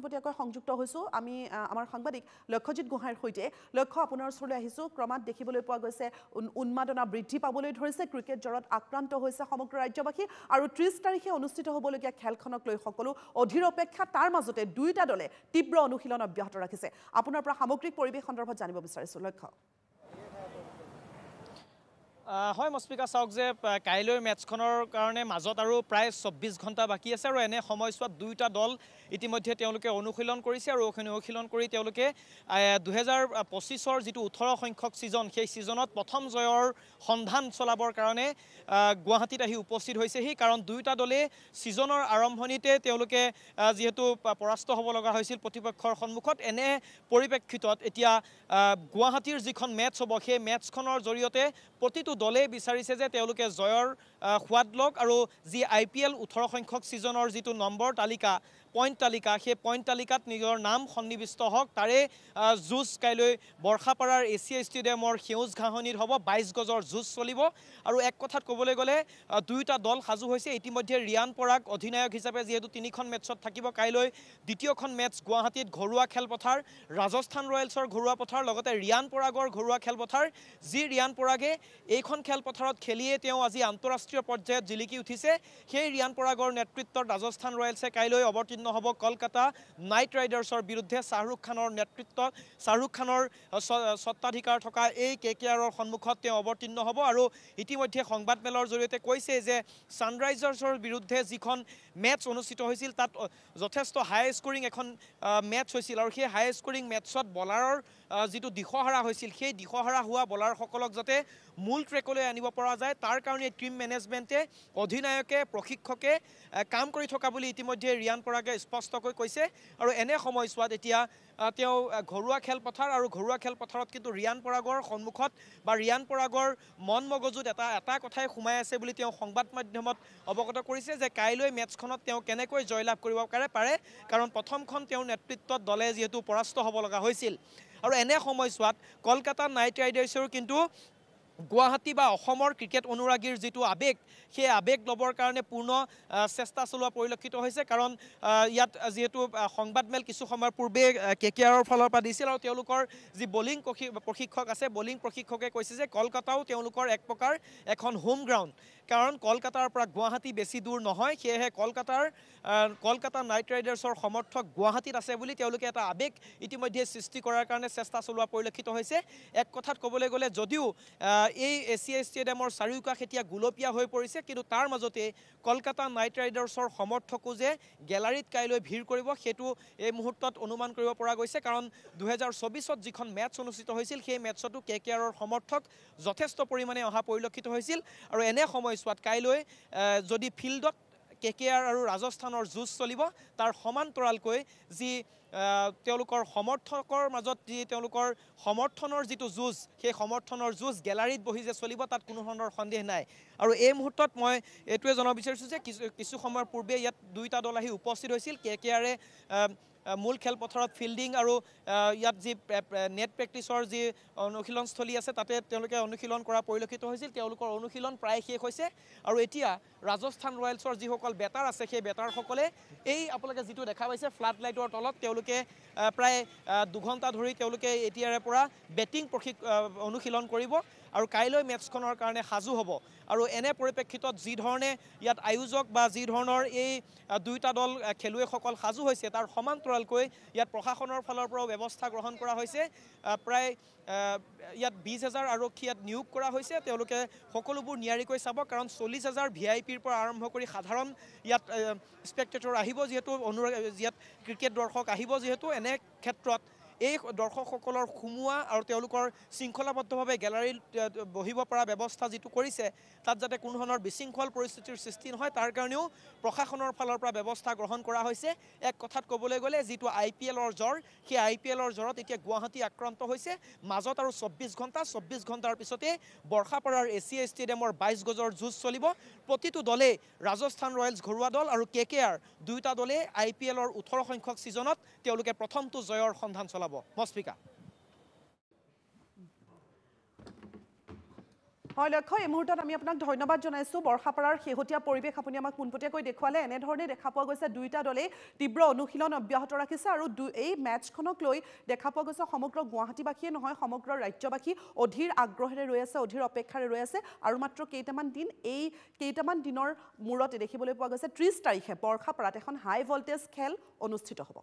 পোনপটীয়াকৈ সংযুক্ত হৈছোঁ আমি আমাৰ সাংবাদিক লক্ষ্যজিৎ গোহাঁইৰ সৈতে। লক্ষ্য, আপোনাৰ ওচৰলৈ আহিছোঁ। ক্ৰমাৎ দেখিবলৈ পোৱা গৈছে উন্মাদনা বৃদ্ধি পাবলৈ ধৰিছে, ক্ৰিকেট জ্বৰত আক্ৰান্ত হৈছে সমগ্ৰ ৰাজ্যবাসী আৰু 30 তাৰিখে অনুষ্ঠিত হ'বলগীয়া খেলখনক লৈ সকলো অধীৰ অপেক্ষা। তাৰ মাজতে দুয়োটা দলে তীব্ৰ অনুশীলন অব্যাহত ৰাখিছে। আপোনাৰ পৰা সামগ্ৰিক পৰিৱেশ সন্দৰ্ভত জানিব বিচাৰিছোঁ লক্ষ্য। হয় মস্পিকা, চাওক যে কাইলৈ মেটছখনৰ কাৰণে মাজত আৰু প্ৰায় 24 ঘণ্টা বাকী আছে আৰু এনে সময়ছোৱাত দুয়োটা দল ইতিমধ্যে তেওঁলোকে অনুশীলন কৰিছে আৰু অনুশীলন কৰি তেওঁলোকে 2025-ৰ যিটো 18 সংখ্যক ছিজন, সেই ছিজনত প্ৰথম জয়ৰ সন্ধান চলাবৰ কাৰণে গুৱাহাটীত আহি উপস্থিত হৈছেহি। কাৰণ দুয়োটা দলে ছিজনৰ আৰম্ভণিতে তেওঁলোকে যিহেতু পৰাস্ত হ'ব লগা হৈছিল প্ৰতিপক্ষৰ সন্মুখত, এনে পৰিপ্ৰেক্ষিতত এতিয়া গুৱাহাটীৰ যিখন মেটছ হ'ব সেই মেটছখনৰ জৰিয়তে প্ৰতিটো দলে বিচাৰিছে যে তেওঁলোকে জয়ৰ সোৱাদ লওক আৰু যি IPL 18 সংখ্যক ছিজনৰ যিটো নম্বৰ তালিকা, পইণ্ট তালিকা, সেই পইণ্ট তালিকাত নিজৰ নাম সন্নিৱিষ্ট হওক। তাৰে যুঁজ কাইলৈ বৰ্ষাপাৰাৰ এছিয়া ষ্টেডিয়ামৰ সেউজ ঘাঁহনিত হ'ব। 22 গজৰ যুঁজ চলিব আৰু এক কথাত ক'বলৈ গ'লে দুয়োটা দল সাজু হৈছে। ইতিমধ্যে ৰিয়ান পৰাগ অধিনায়ক হিচাপে যিহেতু 3খন মেটছত থাকিব, কাইলৈ দ্বিতীয়খন মেটছ গুৱাহাটীত ঘৰুৱা খেলপথাৰ, ৰাজস্থান ৰয়েলছৰ ঘৰুৱা পথাৰ, লগতে ৰিয়ান পৰাগৰ ঘৰুৱা খেলপথাৰ। যি ৰিয়ান পৰাগে এইখন খেলপথাৰত খেলিয়ে তেওঁ আজি আন্তঃৰাষ্ট্ৰীয় পৰ্যায়ত জিলিকি উঠিছে, সেই ৰিয়ান পৰাগৰ নেতৃত্বত ৰাজস্থান ৰয়েলছে কাইলৈ অৱতীৰ্ণ হ'ব কলকাতা নাইট ৰাইডাৰ্ছৰ বিৰুদ্ধে। শ্বাহৰুখ খানৰ নেতৃত্বত, শ্বাহৰুখ খানৰ স্বত্বাধিকাৰ থকা এই KKRৰ সন্মুখত তেওঁ অৱতীৰ্ণ হ'ব আৰু ইতিমধ্যে সংবাদমেলৰ জৰিয়তে কৈছে যে ছানৰাইজাৰ্ছৰ বিৰুদ্ধে যিখন মেটছ অনুষ্ঠিত হৈছিল তাত যথেষ্ট হাই স্কৰিং এখন মেটছ হৈছিল আৰু সেই হাই স্কৰিং মেটছত বলাৰৰ যিটো দিশহাৰা হৈছিল, সেই দিশহাৰা হোৱা বলাৰসকলক যাতে মূল ট্ৰেকলৈ আনিব পৰা যায়, তাৰ কাৰণে টিম মেনেজমেণ্টে, অধিনায়কে, প্ৰশিক্ষকে কাম কৰি থকা বুলি ইতিমধ্যে ৰিয়ান পৰাগে স্পষ্টকৈ কৈছে। আৰু এনে সময়ছোৱাত এতিয়া তেওঁ ঘৰুৱা খেলপথাৰ আৰু ঘৰুৱা খেলপথাৰত কিন্তু ৰিয়ান পৰাগৰ সন্মুখত বা ৰিয়ান পৰাগৰ মন মগজুত এটা কথাই সোমাই আছে বুলি তেওঁ সংবাদ মাধ্যমত অৱগত কৰিছে যে কাইলৈ মেটছখনত তেওঁ কেনেকৈ জয়লাভ কৰিব পাৰে, কাৰণ প্ৰথমখন তেওঁৰ নেতৃত্বত দলে যিহেতু পৰাস্ত হ'ব লগা হৈছিল। আৰু এনে সময়ছোৱাত কলকাতা নাইট ৰাইডাৰ্ছৰ কিন্তু গুৱাহাটী বা অসমৰ ক্ৰিকেট অনুৰাগীৰ যিটো আৱেগ, সেই আৱেগ ল'বৰ কাৰণে পূৰ্ণ চেষ্টা চলোৱা পৰিলক্ষিত হৈছে। কাৰণ ইয়াত যিহেতু সংবাদমেল কিছু সময়ৰ পূৰ্বে KKRৰ ফালৰ পৰা দিছিল আৰু তেওঁলোকৰ যি বলিং প্ৰশিক্ষক আছে, বলিং প্ৰশিক্ষকে কৈছে যে কলকাতাও তেওঁলোকৰ এক প্ৰকাৰ এখন হোম গ্ৰাউণ্ড, কাৰণ কলকাতাৰ পৰা গুৱাহাটী বেছি দূৰ নহয়, সেয়েহে কলকাতা নাইট ৰাইডাৰ্ছৰ সমৰ্থক গুৱাহাটীত আছে বুলি তেওঁলোকে এটা আৱেগ ইতিমধ্যে সৃষ্টি কৰাৰ কাৰণে চেষ্টা চলোৱা পৰিলক্ষিত হৈছে। এক কথাত ক'বলৈ গ'লে যদিও এই এছিয়া ষ্টেডিয়ামৰ চাৰিওকাষ এতিয়া গুলপীয়া হৈ পৰিছে, কিন্তু তাৰ মাজতে কলকাতা নাইট ৰাইডাৰ্ছৰ সমৰ্থকো যে গেলাৰীত কাইলৈ ভিৰ কৰিব সেইটো এই মুহূৰ্তত অনুমান কৰিব পৰা গৈছে। কাৰণ 2024-ত যিখন মেটছ অনুষ্ঠিত হৈছিল সেই মেটছতো KKRৰ সমৰ্থক যথেষ্ট পৰিমাণে অহা পৰিলক্ষিত হৈছিল। আৰু এনে সময়ছোৱাত কাইলৈ যদি ফিল্ডত KKR আৰু ৰাজস্থানৰ যুঁজ চলিব, তাৰ সমান্তৰালকৈ যি তেওঁলোকৰ সমৰ্থকৰ মাজত যি তেওঁলোকৰ সমৰ্থনৰ যিটো যুঁজ, সেই সমৰ্থনৰ যুঁজ গেলাৰীত বহি যে চলিব তাত কোনো ধৰণৰ সন্দেহ নাই। আৰু এই মুহূৰ্তত মই এইটোৱে জনাব বিচাৰিছোঁ যে কিছু সময়ৰ পূৰ্বে ইয়াত দুয়োটা দল আহি উপস্থিত হৈছিল। KKRে মূল খেলপথাৰত ফিল্ডিং আৰু ইয়াত যি নেট প্ৰেক্টিছৰ যি অনুশীলনস্থলী আছে তাতে তেওঁলোকে অনুশীলন কৰা পৰিলক্ষিত হৈছিল। তেওঁলোকৰ অনুশীলন প্ৰায় শেষ হৈছে আৰু এতিয়া ৰাজস্থান ৰয়েলছৰ যিসকল বেটাৰ আছে সেই বেটাৰসকলে এই আপোনালোকে যিটো দেখা পাইছে ফ্লাড লাইটৰ তলত তেওঁলোকে প্ৰায় 2 ঘণ্টা ধৰি তেওঁলোকে এতিয়াৰে পৰা বেটিং অনুশীলন কৰিব আৰু কাইলৈ মেটছখনৰ কাৰণে সাজু হ'ব। আৰু এনে পৰিপ্ৰেক্ষিতত যি ধৰণে ইয়াত আয়োজক বা যি ধৰণৰ এই দুয়োটা দল খেলুৱৈসকল সাজু হৈছে, তাৰ সমান্তৰালকৈ ইয়াত প্ৰশাসনৰ ফালৰ পৰাও ব্যৱস্থা গ্ৰহণ কৰা হৈছে। প্ৰায় ইয়াত 20,000 আৰক্ষী ইয়াত নিয়োগ কৰা হৈছে, তেওঁলোকে সকলোবোৰ নিয়াৰিকৈ চাব, কাৰণ 40,000 VIPৰ পৰা আৰম্ভ কৰি সাধাৰণ ইয়াত স্পেক্টেটৰ আহিব, যিহেতু ইয়াত ক্ৰিকেট দৰ্শক আহিব, যিহেতু এনে ক্ষেত্ৰত এই দৰ্শকসকলৰ সোমোৱা আৰু তেওঁলোকৰ শৃংখলাবদ্ধভাৱে গেলাৰীত বহিব পৰা ব্যৱস্থা যিটো কৰিছে, তাত যাতে কোনো ধৰণৰ বিশৃংখল পৰিস্থিতিৰ সৃষ্টি নহয় তাৰ কাৰণেও প্ৰশাসনৰ ফালৰ পৰা ব্যৱস্থা গ্ৰহণ কৰা হৈছে। এক কথাত ক'বলৈ গ'লে যিটো IPLৰ জ্বৰ, সেই IPLৰ জ্বৰত এতিয়া গুৱাহাটী আক্ৰান্ত হৈছে। মাজত আৰু 24 ঘণ্টাৰ পিছতে বৰ্ষাপাৰাৰ এছিয়া ষ্টেডিয়ামৰ 22 গজৰ যুঁজ চলিব। প্ৰতিটো দলেই ৰাজস্থান ৰয়েলছ ঘৰুৱা দল আৰু KKR দুয়োটা দলে IPLৰ 18 সংখ্যক ছিজনত তেওঁলোকে প্ৰথমটো জয়ৰ সন্ধান চলাব। মস্পিকা। হয় লক্ষ্য এই মুহূৰ্তত আমি আপোনাক ধন্যবাদ জনাইছোঁ বৰ্ষাপাৰাৰ শেহতীয়া পৰিৱেশ আপুনি আমাক পোনপটীয়াকৈ দেখুৱালে এনেধৰণে দেখা পোৱা গৈছে দুয়োটা দলেই তীব্ৰ অনুশীলন অব্যাহত ৰাখিছে আৰু এই মেটছখনক লৈ দেখা পোৱা গৈছে সমগ্ৰ গুৱাহাটীবাসীয়ে নহয় সমগ্ৰ ৰাজ্যবাসী অধীৰ আগ্ৰহেৰে ৰৈ আছে অধীৰ অপেক্ষাৰে ৰৈ আছে আৰু মাত্ৰ কেইটামান দিনৰ মূৰতে দেখিবলৈ পোৱা গৈছে 30 তাৰিখে বৰ্ষাপাৰাত এখন হাই ভল্টেজ খেল অনুষ্ঠিত হ'ব